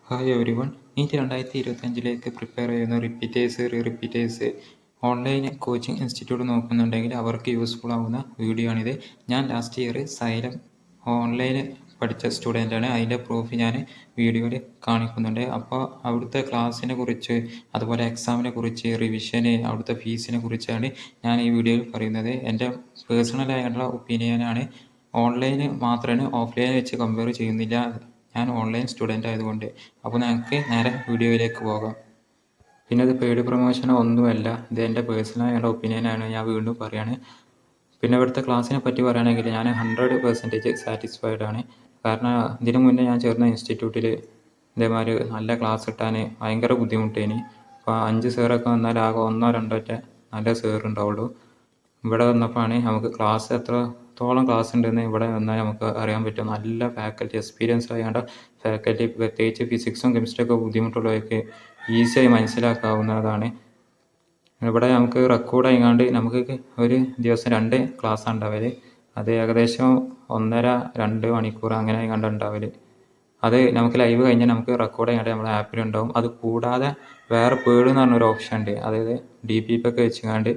Hi everyone. NEET 2025 prepare ചെയ്യുന്ന repeaters online coaching institute നോക്കുന്നുണ്ടെങ്കിൽ അവർക്ക് യൂസ്ഫുൾ ആവുന്ന വീഡിയോ ആണിത്. ഞാൻ ലാസ്റ്റ് ഇയർ സൈലം ഓൺലൈൻ പഠിച്ച സ്റ്റുഡൻ്റാണ്. അതിൻ്റെ പ്രൂഫ് ഞാൻ വീഡിയോയിൽ കാണിക്കുന്നുണ്ട്. അപ്പോൾ അവിടുത്തെ ക്ലാസ്സിനെ കുറിച്ച്, അതുപോലെ എക്സാമിനെ കുറിച്ച്, റിവിഷന്, അവിടുത്തെ ഫീസിനെ കുറിച്ചാണ് ഞാൻ ഈ വീഡിയോയിൽ പറയുന്നത്. എൻ്റെ പേഴ്സണലായിട്ടുള്ള ഒപ്പീനിയനാണ്. ഓൺലൈന് മാത്രമാണ്, ഓഫ്ലൈൻ വെച്ച് കമ്പയർ ചെയ്യുന്നില്ല. ഞാൻ ഓൺലൈൻ സ്റ്റുഡൻ്റ് ആയതുകൊണ്ട്. അപ്പോൾ നമുക്ക് നേരെ വീഡിയോയിലേക്ക് പോകാം. പിന്നെ ഇത് പെയ്ഡ് പ്രൊമോഷനോ ഒന്നുമല്ല, ഇത് എൻ്റെ പേഴ്സണലായുള്ള ഒപ്പീനിയനാണ്. ഞാൻ വീണ്ടും പറയാണ്. പിന്നെ ഇവിടുത്തെ ക്ലാസ്സിനെ പറ്റി പറയുകയാണെങ്കിൽ ഞാൻ 100% സാറ്റിസ്ഫൈഡ് ആണ്. കാരണം ഇതിനു മുന്നേ ഞാൻ ചേർന്ന ഇൻസ്റ്റിറ്റ്യൂട്ടിൽ ഇതേമാതിരി നല്ല ക്ലാസ് കിട്ടാൻ ഭയങ്കര ബുദ്ധിമുട്ടേനി. അപ്പോൾ 5 സാറൊക്കെ വന്നാൽ ആകെ 1-2 നല്ല സാർ ഉണ്ടാവുള്ളൂ. ഇവിടെ വന്നപ്പോഴാണ് നമുക്ക് ക്ലാസ് എത്രത്തോളം ക്ലാസ് ഉണ്ടെന്ന് ഇവിടെ വന്നാൽ നമുക്ക് അറിയാൻ പറ്റും. നല്ല ഫാക്കൽറ്റി, എക്സ്പീരിയൻസ് ആയേണ്ട ഫാക്കൽറ്റി, പ്രത്യേകിച്ച് ഫിസിക്സും കെമിസ്ട്രിയൊക്കെ ബുദ്ധിമുട്ടുള്ളവർക്ക് ഈസിയായി മനസ്സിലാക്കാവുന്നതാണ്. ഇവിടെ നമുക്ക് റെക്കോർഡ് ആയിക്കാണ്ട് നമുക്ക് ഒരു ദിവസം 2 ക്ലാസ് ഉണ്ടാവൽ. അത് ഏകദേശം 1.5-2 മണിക്കൂർ അങ്ങനെ ആയിക്കാണ്ട് ഉണ്ടാവൽ. അത് നമുക്ക് ലൈവ് കഴിഞ്ഞാൽ നമുക്ക് റെക്കോർഡ് ചെയ്യാണ്ട് നമ്മുടെ ആപ്പിലുണ്ടാവും. അത് കൂടാതെ വേറെ പേഡ് എന്ന് പറഞ്ഞൊരു ഓപ്ഷൻ ഉണ്ട്. അതായത് DPP ഒക്കെ വെച്ചുകൊണ്ട്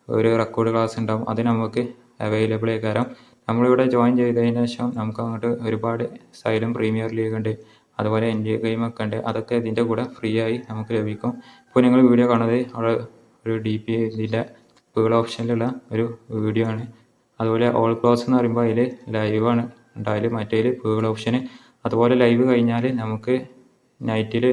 ഒരു റെക്കോർഡ് ക്ലാസ് ഉണ്ടാവും. അത് നമുക്ക് അവൈലബിൾ ആയിക്കാരം. നമ്മളിവിടെ ജോയിൻ ചെയ്തതിന് ശേഷം നമുക്ക് അങ്ങോട്ട് ഒരുപാട് സൈലം പ്രീമിയർ ലീഗ് ഉണ്ട്, അതുപോലെ ഇന്ത്യ ഗെയിമൊക്കെ ഉണ്ട്. അതൊക്കെ ഇതിൻ്റെ കൂടെ ഫ്രീ ആയി നമുക്ക് ലഭിക്കും. ഇപ്പോൾ നിങ്ങൾ വീഡിയോ കാണുന്നത് അവിടെ ഒരു ഇതിൻ്റെ പേഡ് ഓപ്ഷനിലുള്ള ഒരു വീഡിയോ ആണ്. അതുപോലെ ഓൾ ക്ലാസ് എന്ന് പറയുമ്പോൾ അതിൽ ലൈവാണ് ഉണ്ടായാൽ, മറ്റേതിൽ പേഡ് ഓപ്ഷന്. അതുപോലെ ലൈവ് കഴിഞ്ഞാൽ നമുക്ക് നൈറ്റിൽ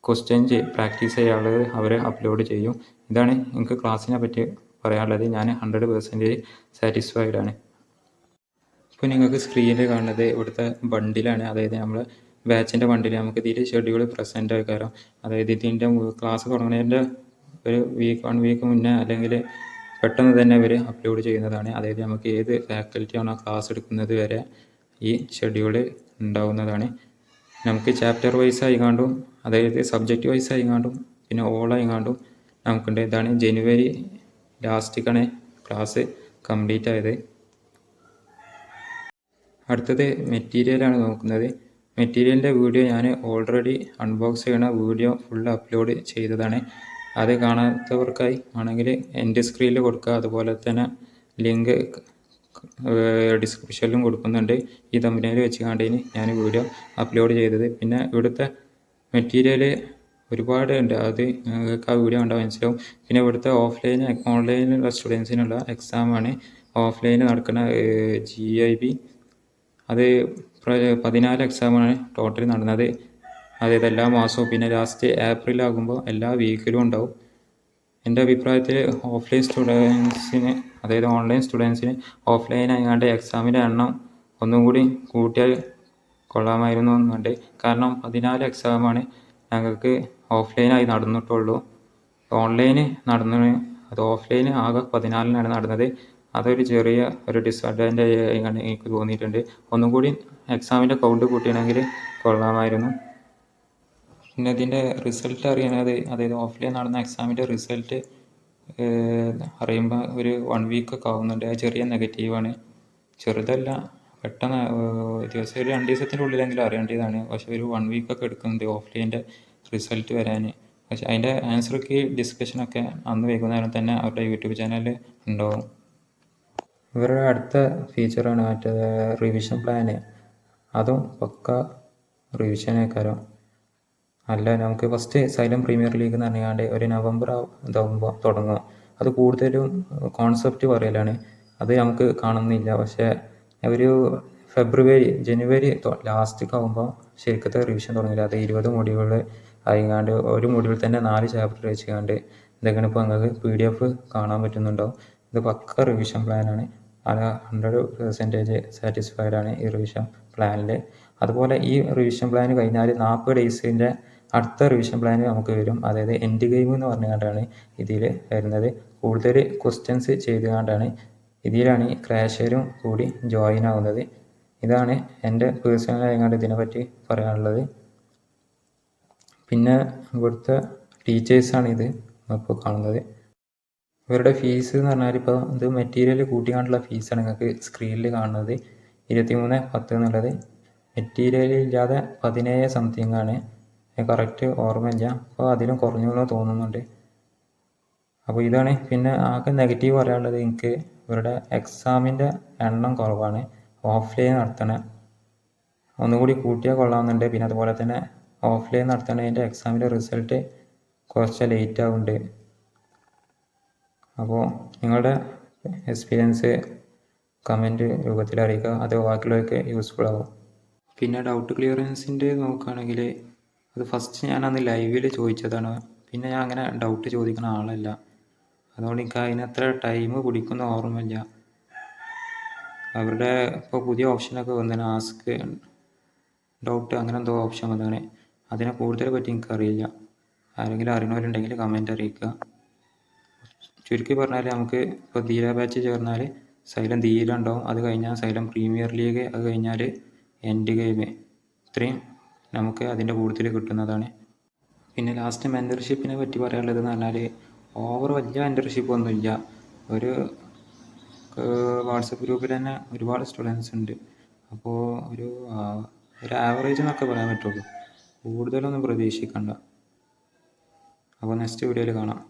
ക്വസ്റ്റ്യൻ പ്രാക്ടീസ് ചെയ്യാനുള്ളത് അവർ അപ്ലോഡ് ചെയ്യും. ഇതാണ് എനിക്ക് ക്ലാസ്സിനെ പറ്റി പറയാനുള്ളത്. ഞാൻ 100% സാറ്റിസ്ഫൈഡ് ആണ്. ഇപ്പോൾ നിങ്ങൾക്ക് സ്ക്രീനിൽ കാണുന്നത് ഇവിടുത്തെ ബണ്ടിലാണ്. അതായത് നമ്മൾ ബാച്ചിൻ്റെ ബണ്ടിൽ നമുക്ക് ഇതിൽ ഷെഡ്യൂൾ പ്രസൻറ്റ് ആക്കാരം. അതായത് ഇതിൻ്റെ ക്ലാസ് തുടങ്ങുന്നതിൻ്റെ ഒരു 1 വീക്ക് മുന്നേ അല്ലെങ്കിൽ പെട്ടെന്ന് തന്നെ അവർ അപ്ലോഡ് ചെയ്യുന്നതാണ്. അതായത് നമുക്ക് ഏത് ഫാക്കൽറ്റിയാണോ ക്ലാസ് എടുക്കുന്നത് വരെ ഈ ഷെഡ്യൂൾ ഉണ്ടാവുന്നതാണ്. നമുക്ക് ചാപ്റ്റർ വൈസ് ആയിക്കാണ്ടും, അതായത് സബ്ജക്റ്റ് വൈസ് ആയിക്കാണ്ടും, പിന്നെ ഓൾ ആയിക്കാണ്ടും നമുക്കുണ്ട്. ഇതാണ് ജനുവരി ലാസ്റ്റിക്കാണ് ക്ലാസ് കംപ്ലീറ്റ് ആയത്. അടുത്തത് മെറ്റീരിയലാണ് നോക്കുന്നത്. മെറ്റീരിയലിൻ്റെ വീഡിയോ ഞാൻ ഓൾറെഡി അൺബോക്സ് ചെയ്യണ വീഡിയോ ഫുൾ അപ്ലോഡ് ചെയ്തതാണ്. അത് കാണാത്തവർക്കായി ആണെങ്കിൽ എൻ്റെ സ്ക്രീനിൽ കൊടുക്കുക. അതുപോലെ തന്നെ ലിങ്ക് ഡിസ്ക്രിപ്ഷനിലും കൊടുക്കുന്നുണ്ട്. ഈ തമ്പനയിൽ വെച്ച് കണ്ടതിന് ഞാൻ വീഡിയോ അപ്ലോഡ് ചെയ്തത്. പിന്നെ ഇവിടുത്തെ മെറ്റീരിയൽ ഒരുപാട് ഉണ്ട്, അത് നിങ്ങൾക്ക് ആ വീഡിയോ കണ്ടാൽ മനസ്സിലാവും. പിന്നെ ഇവിടുത്തെ ഓൺലൈനിലുള്ള സ്റ്റുഡൻസിനുള്ള എക്സാമാണ്. ഓഫ്ലൈൻ നടക്കുന്ന GIB, അത് 14 എക്സാമാണ് ടോട്ടൽ നടന്നത്. അതായത് എല്ലാ മാസവും. പിന്നെ ലാസ്റ്റ് ഏപ്രിലാകുമ്പോൾ എല്ലാ വീക്കിലും ഉണ്ടാവും. എൻ്റെ അഭിപ്രായത്തിൽ ഓഫ്ലൈൻ സ്റ്റുഡൻസിന്, അതായത് ഓൺലൈൻ സ്റ്റുഡൻസിന് ഓഫ്ലൈൻ ആയതുകൊണ്ട് എക്സാമിൻ്റെ എണ്ണം ഒന്നും കൂടി കൂട്ടിയാൽ കൊള്ളാമായിരുന്നു എന്നുണ്ട്. കാരണം 14 എക്സാമാണ് ഞങ്ങൾക്ക് ഓഫ്ലൈനായി നടന്നിട്ടുള്ളൂ. ഓൺലൈന് നടന്നു, അത് ഓഫ്ലൈന് ആകെ 14 നടന്നത്. അതൊരു ചെറിയ ഒരു ഡിസ്അഡ്വാൻറ്റേജ് എനിക്ക് തോന്നിയിട്ടുണ്ട്. ഒന്നും കൂടി എക്സാമിൻ്റെ കൗണ്ട് കൂട്ടിയാണെങ്കിൽ കൊള്ളാമായിരുന്നു. പിന്നെ ഇതിൻ്റെ റിസൾട്ട് അറിയണത്, അതായത് ഓഫ്ലൈൻ നടന്ന എക്സാമിൻ്റെ റിസൾട്ട് അറിയുമ്പോൾ ഒരു 1 വീക്കൊക്കെ ആവുന്നുണ്ട്. അത് ചെറിയ നെഗറ്റീവാണ്, ചെറുതല്ല. പെട്ടെന്ന് ദിവസം ഒരു 2 ദിവസത്തിൻ്റെ ഉള്ളിലെങ്കിലും അറിയേണ്ടതാണ്. പക്ഷേ ഒരു 1 വീക്കൊക്കെ എടുക്കുന്നുണ്ട് ഓഫ്ലൈൻ്റെ റിസൾട്ട് വരാൻ. പക്ഷേ അതിൻ്റെ ആൻസർ കീ ഡിസ്കഷനൊക്കെ അന്ന് വൈകുന്നേരം തന്നെ അവരുടെ യൂട്യൂബ് ചാനലിൽ ഉണ്ടാവും. ഇവരുടെ അടുത്ത ഫീച്ചറാണ് മറ്റേ റിവിഷൻ പ്ലാന്. അതും പക്ക റിവിഷനേക്കാരം. അല്ല, നമുക്ക് ഫസ്റ്റ് സൈലം പ്രീമിയർ ലീഗ് എന്ന് പറഞ്ഞാണ്ട് ഒരു നവംബർ ഇതാകുമ്പോൾ തുടങ്ങുക. അത് കൂടുതലും കോൺസെപ്റ്റ് പറയലാണ്, അത് നമുക്ക് കാണുന്നില്ല. പക്ഷേ ഒരു ജനുവരി ലാസ്റ്റൊക്കെ ആകുമ്പോൾ ശരിക്കത്തെ റിവിഷൻ തുടങ്ങില്ല. അത് 20 മൊഡ്യൂൾ ആയിക്കാണ്ട് ഒരു മൊഡ്യൂൾ തന്നെ 4 ചാപ്റ്റർ വെച്ചുകൊണ്ട് ഇതൊക്കെയാണ് ഇപ്പോൾ നിങ്ങൾക്ക് PDF കാണാൻ പറ്റുന്നുണ്ടാവും. ഇത് പക്ക റിവിഷൻ പ്ലാനാണ്. അത് 100% സാറ്റിസ്ഫൈഡ് ആണ് ഈ റിവിഷൻ പ്ലാനിൽ. അതുപോലെ ഈ റിവിഷൻ പ്ലാൻ കഴിഞ്ഞാൽ 40 ഡേയ്സിൻ്റെ അടുത്ത റിവിഷൻ പ്ലാൻ നമുക്ക് വരും. അതായത് എൻഡ് ഗെയിം എന്ന് പറഞ്ഞുകൊണ്ടാണ് ഇതിൽ വരുന്നത്. കൂടുതൽ ക്വസ്റ്റ്യൻസ് ചെയ്തുകൊണ്ടാണ് ഇതിലാണ് ക്രാഷരും കൂടി ജോയിൻ ആവുന്നത്. ഇതാണ് എൻ്റെ പേഴ്സണലായതുകൊണ്ട് ഇതിനെപ്പറ്റി പറയാനുള്ളത്. പിന്നെ ഇവിടുത്തെ ടീച്ചേഴ്സാണ് ഇത് ഇപ്പോൾ കാണുന്നത്. ഇവരുടെ ഫീസ് എന്ന് പറഞ്ഞാൽ ഇപ്പോൾ ഇത് മെറ്റീരിയൽ കൂട്ടിക്കാണ്ടുള്ള ഫീസാണ് നിങ്ങൾക്ക് സ്ക്രീനിൽ കാണുന്നത്. 23,10 എന്നുള്ളത്. മെറ്റീരിയൽ ഇല്ലാതെ 17 സംതിങ് ആണ്. കറക്റ്റ് ഓർമ്മയില്ല. അപ്പോൾ അതിലും കുറഞ്ഞു എന്ന് തോന്നുന്നുണ്ട്. അപ്പോൾ ഇതാണ്. പിന്നെ ആകെ നെഗറ്റീവ് പറയാനുള്ളത്, എനിക്ക് ഇവരുടെ എക്സാമിൻ്റെ എണ്ണം കുറവാണ്. ഓഫ്ലൈൻ നടത്തണ ഒന്നുകൂടി കൂട്ടിയാൽ കൊള്ളാമെന്നുണ്ട്. പിന്നെ അതുപോലെ തന്നെ ഓഫ്ലൈൻ നടത്തണതിൻ്റെ എക്സാമിൻ്റെ റിസൾട്ട് കുറച്ച് ലേറ്റ് ആവുന്നുണ്ട്. അപ്പോൾ നിങ്ങളുടെ എക്സ്പീരിയൻസ് കമൻറ്റ് രൂപത്തിൽ അറിയിക്കുക. അത് ബാക്കിയുള്ളവർക്ക് യൂസ്ഫുൾ ആവും. പിന്നെ ഡൗട്ട് ക്ലിയറൻസിൻ്റെ നോക്കുകയാണെങ്കിൽ അത് ഫസ്റ്റ് ഞാൻ അന്ന് ലൈവിൽ ചോദിച്ചതാണ്. പിന്നെ ഞാൻ അങ്ങനെ ഡൗട്ട് ചോദിക്കുന്ന ആളല്ല. അതുകൊണ്ട് എനിക്ക് അതിനത്ര ടൈം പിടിക്കുന്ന ഓർമ്മയില്ല. അവരുടെ ഇപ്പോൾ പുതിയ ഓപ്ഷനൊക്കെ വന്നതാണ്, ആസ്ക് ഡൗട്ട് അങ്ങനെ എന്തോ ഓപ്ഷൻ വന്നതാണ്. അതിനെ കൂടുതൽ പറ്റി എനിക്കറിയില്ല. ആരെങ്കിലും അറിയണവരുണ്ടെങ്കിൽ കമൻറ്റ് അറിയിക്കുക. ചുരുക്കി പറഞ്ഞാൽ നമുക്ക് ഇപ്പോൾ ധീര ബാച്ച് ചേർന്നാൽ സൈലം ധീര ഉണ്ടാവും. അത് കഴിഞ്ഞാൽ സൈലം പ്രീമിയർ ലീഗ്, അത് കഴിഞ്ഞാൽ എൻഡ് ഗെയിം. ഇത്രയും നമുക്ക് അതിൻ്റെ കൂടുതൽ കിട്ടുന്നതാണ്. പിന്നെ ലാസ്റ്റ് മെൻറ്റർഷിപ്പിനെ പറ്റി പറയാനുള്ളതെന്ന് പറഞ്ഞാൽ ഓവർ വലിയ മെൻറ്റർഷിപ്പ് ഒന്നുമില്ല. ഒരു വാട്സപ്പ് ഗ്രൂപ്പിൽ തന്നെ ഒരുപാട് സ്റ്റുഡൻസ് ഉണ്ട്. അപ്പോൾ ഒരു ആവറേജ് എന്നൊക്കെ പറയാൻ പറ്റുള്ളൂ. കൂടുതലൊന്നും പ്രതീക്ഷിക്കണ്ട. അപ്പോൾ നെക്സ്റ്റ് വീഡിയോയിൽ കാണാം.